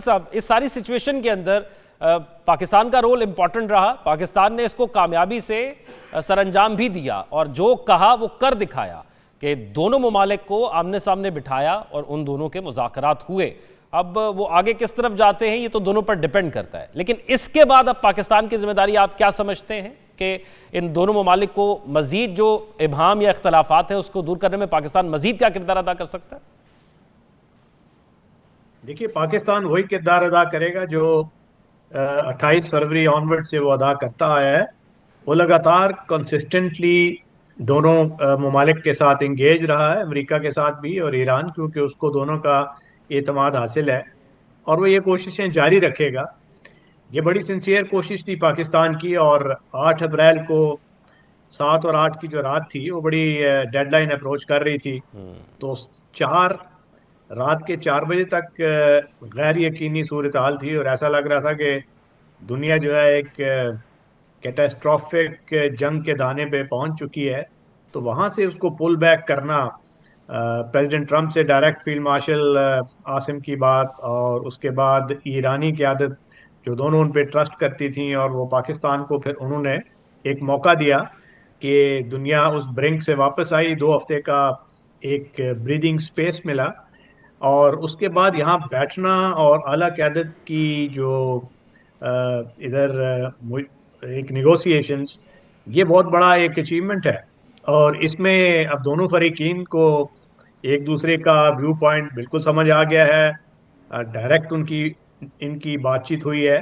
साहब, इस सारी सिचुएशन के अंदर पाकिस्तान का रोल इंपॉर्टेंट रहा। पाकिस्तान ने इसको कामयाबी से सरअंजाम भी दिया और जो कहा वो कर दिखाया कि दोनों ममालिक को आमने सामने बिठाया और उन दोनों के मुज़ाकरात हुए। अब वो आगे किस तरफ जाते हैं ये तो दोनों पर डिपेंड करता है, लेकिन इसके बाद अब पाकिस्तान की जिम्मेदारी आप क्या समझते हैं कि इन दोनों ममालिक को मजीद जो इबहाम या इख्तलाफात है उसको दूर करने में पाकिस्तान मजीद क्या किरदार अदा कर सकता है? देखिए, पाकिस्तान वही किरदार अदा करेगा जो 28 फरवरी ऑनवर्ड से वो अदा करता आया है। वो लगातार कंसिस्टेंटली दोनों ममालिक के साथ इंगेज रहा है, अमेरिका के साथ भी और ईरान, क्योंकि उसको दोनों का एतमाद हासिल है और वो ये कोशिशें जारी रखेगा। ये बड़ी सिंसियर कोशिश थी पाकिस्तान की, और 8 अप्रैल को 7 और 8 की जो रात थी वो बड़ी डेडलाइन अप्रोच कर रही थी। तो रात के 4 बजे तक गैर यकीनी सूरत हाल थी और ऐसा लग रहा था कि दुनिया जो है एक कैटास्ट्रॉफिक जंग के दाने पे पहुंच चुकी है। तो वहां से उसको पुल बैक करना, प्रेसिडेंट ट्रंप से डायरेक्ट फील्ड मार्शल आसिम की बात और उसके बाद ईरानी क़यादत जो दोनों उन पे ट्रस्ट करती थी, और वो पाकिस्तान को फिर उन्होंने एक मौका दिया कि दुनिया उस ब्रिंक से वापस आई। 2 हफ्ते का एक ब्रीदिंग स्पेस मिला और उसके बाद यहाँ बैठना और आला क़यादत की जो इधर एक निगोशिएशंस, ये बहुत बड़ा एक अचीवमेंट है। और इसमें अब दोनों फरीकीन को एक दूसरे का व्यू पॉइंट बिल्कुल समझ आ गया है। डायरेक्ट इनकी बातचीत हुई है,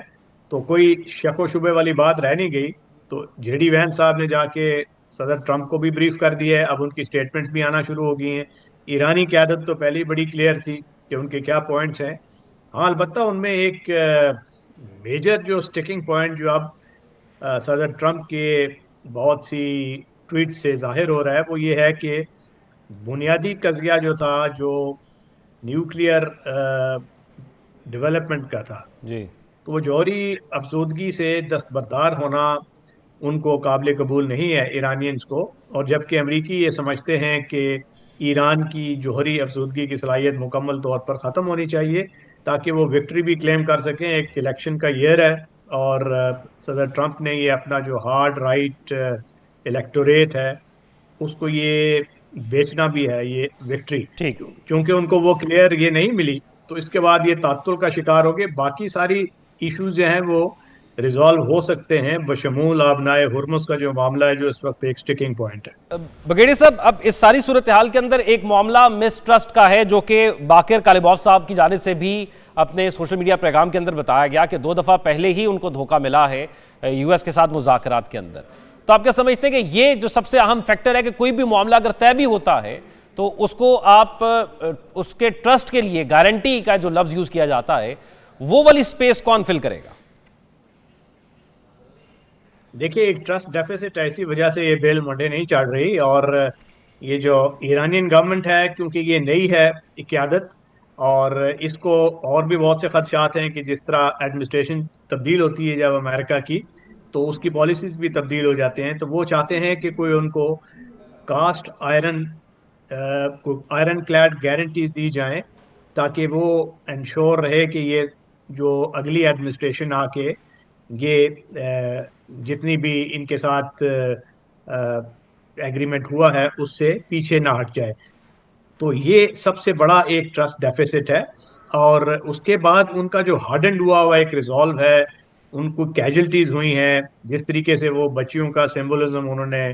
तो कोई शक व शुबे वाली बात रह नहीं गई। तो जेडी वैंस साहब ने जाके सदर ट्रंप को भी ब्रीफ कर दिया है, अब उनकी स्टेटमेंट्स भी आना शुरू हो गई हैं। ईरानी क़यादत तो पहले ही बड़ी क्लियर थी कि उनके क्या पॉइंट्स हैं। हाँ, अलबत्ता उनमें एक मेजर जो स्टिकिंग पॉइंट जो अब सदर ट्रंप के बहुत सी ट्वीट से जाहिर हो रहा है, वो ये है कि बुनियादी कज़िया जो था, जो न्यूक्लियर डेवलपमेंट का था जी, तो वो जौहरी अफसुदगी से दस्तबरदार होना उनको काबिल कबूल नहीं है ईरानियंस को। और जबकि अमरीकी ये समझते हैं कि ईरान की जौहरी अफसुदगी की सलाहियत मुकम्मल तौर पर ख़त्म होनी चाहिए ताकि वो विक्ट्री भी क्लेम कर सकें। एक इलेक्शन का ईयर है और सदर ट्रंप ने ये अपना जो हार्ड राइट इलेक्टोरेट है उसको ये बेचना भी है, ये विक्ट्री। ठीक। क्योंकि उनको वो क्लियर ये नहीं मिली तो इसके बाद ये तात्तुल का शिकार हो गए। बाकी सारी इश्यूज जो हैं वो रिजॉल्व हो सकते हैं, बशमूल आबनाए हुर्मुस का जो मामला है जो इस वक्त एक स्टिकिंग पॉइंट है। बगेड़ी साहब, अब इस सारी सूरत हाल के अंदर एक मामला मिसट्रस्ट का है जो कि बाकिर कालिबॉफ साहब की जानिब से भी अपने सोशल मीडिया पैगाम के अंदर बताया गया कि 2 दफ़ा पहले ही उनको धोखा मिला है यूएस के साथ मुज़ाकरात के अंदर। तो आप क्या समझते हैं कि ये जो सबसे अहम फैक्टर है कि कोई भी मामला अगर तय भी होता है तो उसको आप उसके ट्रस्ट के लिए गारंटी का जो लफ्ज यूज किया जाता है वो वाली स्पेस कौन फिल करेगा? देखिए, एक ट्रस्ट डेफिसिट ऐसी वजह से ये बेल मंडे नहीं चढ़ रही। और ये जो ईरानियन गवर्नमेंट है, क्योंकि ये नई है क़यादत और इसको और भी बहुत से खदशात हैं कि जिस तरह एडमिनिस्ट्रेशन तब्दील होती है जब अमेरिका की, तो उसकी पॉलिसीज भी तब्दील हो जाते हैं। तो वो चाहते हैं कि कोई उनको कास्ट आयरन क्लैड गारंटीज दी जाएं ताकि वो इंश्योर रहे कि ये जो अगली एडमिनिस्ट्रेशन आके ये जितनी भी इनके साथ एग्रीमेंट हुआ है उससे पीछे ना हट जाए। तो ये सबसे बड़ा एक ट्रस्ट डेफिसिट है। और उसके बाद उनका जो हार्डन हुआ एक रिजॉल्व है, उनको कैजुअल्टीज हुई हैं, जिस तरीके से वो बच्चियों का सिंबलिज्म उन्होंने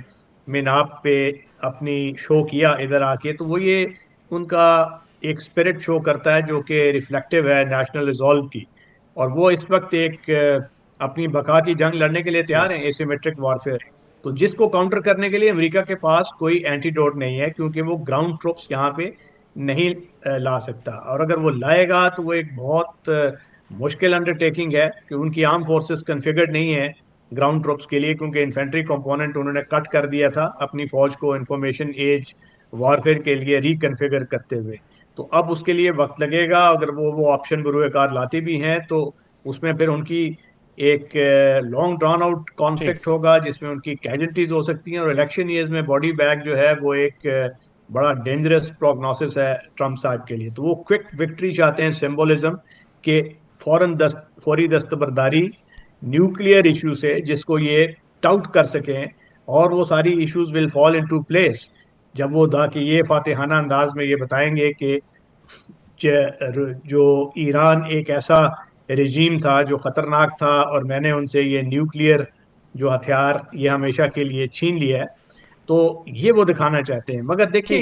मिनाब पे अपनी शो किया इधर आके, तो वो ये उनका एक स्पिरिट शो करता है जो कि रिफ्लेक्टिव है नेशनल रिजॉल्व की। और वो इस वक्त एक अपनी बका की जंग लड़ने के लिए तैयार हैं, एसिमेट्रिक वॉरफेयर। तो जिसको काउंटर करने के लिए अमेरिका के पास कोई एंटीडोट नहीं है, क्योंकि वो ग्राउंड ट्रूप्स यहाँ पे नहीं ला सकता। और अगर वो लाएगा तो वो एक बहुत मुश्किल अंडरटेकिंग है कि उनकी आर्म फोर्सेस कन्फिगर्ड नहीं है ग्राउंड ट्रूप्स के लिए, क्योंकि इन्फेंट्री कंपोनेंट उन्होंने कट कर दिया था अपनी फौज को इंफॉर्मेशन एज वॉरफेयर के लिए रिकन्फिगर करते हुए। तो अब उसके लिए वक्त लगेगा। अगर वो ऑप्शन बरूए कार लाते भी हैं तो उसमें फिर उनकी एक लॉन्ग ड्रॉन आउट कॉन्फ्लिक्ट होगा जिसमें उनकी कैजुअल्टीज हो सकती हैं। और इलेक्शन ईयर्स में बॉडी बैग जो है वो एक बड़ा डेंजरस प्रोग्नोसिस है ट्रम्प साहब के लिए। तो वो क्विक विक्ट्री चाहते हैं, सिंबलिज्म के फौरी दस्तबरदारी न्यूक्लियर इशू से, जिसको ये टाउट कर सकें, और वो सारी issues will fall into place जब वो कि ये फातिहाना अंदाज में ये बताएंगे कि जो ईरान एक ऐसा रिजीम था जो खतरनाक था और मैंने उनसे ये न्यूक्लियर जो हथियार ये हमेशा के लिए छीन लिया है। तो ये वो दिखाना चाहते हैं। मगर देखिए, ठीक